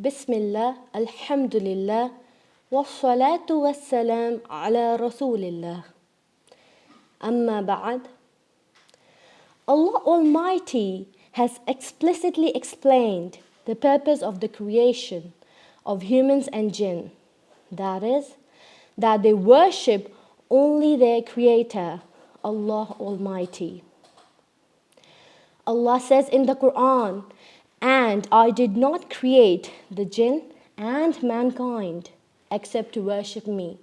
Bismillah, Alhamdulillah, wassalatu wassalam ala Rasulillah. Amma ba'd. Allah Almighty has explicitly explained the purpose of the creation of humans and jinn. That is, that they worship only their Creator, Allah Almighty. Allah says in the Quran, "And I did not create the jinn and mankind except to worship me."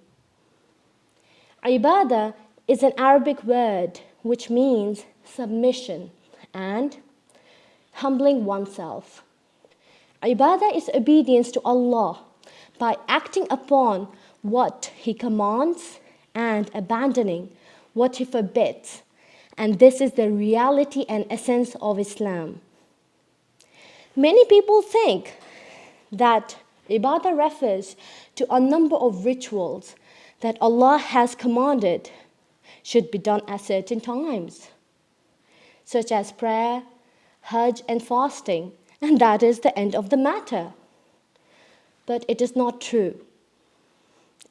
Ibadah is an Arabic word which means submission and humbling oneself. Ibadah is obedience to Allah by acting upon what He commands and abandoning what He forbids. And this is the reality and essence of Islam. Many people think that Ibadah refers to a number of rituals that Allah has commanded should be done at certain times, such as prayer, Hajj, and fasting, and that is the end of the matter. But it is not true.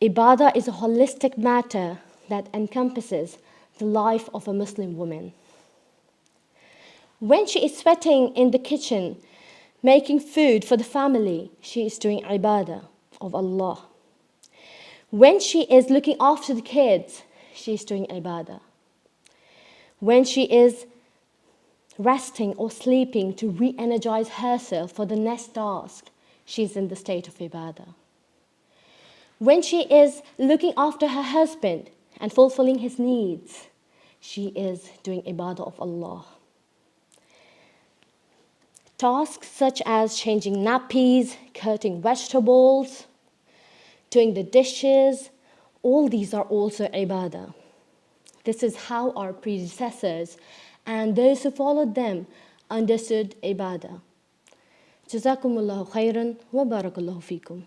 Ibadah is a holistic matter that encompasses the life of a Muslim woman. When she is sweating in the kitchen, making food for the family, she is doing ibadah of Allah. When she is looking after the kids, she is doing ibadah. When she is resting or sleeping to re-energize herself for the next task, she is in the state of ibadah. When she is looking after her husband and fulfilling his needs, she is doing ibadah of Allah. Tasks such as changing nappies, cutting vegetables, doing the dishes, all these are also ibadah. This is how our predecessors and those who followed them understood ibadah. Jazakumullahu khairan wa barakallahu fikum.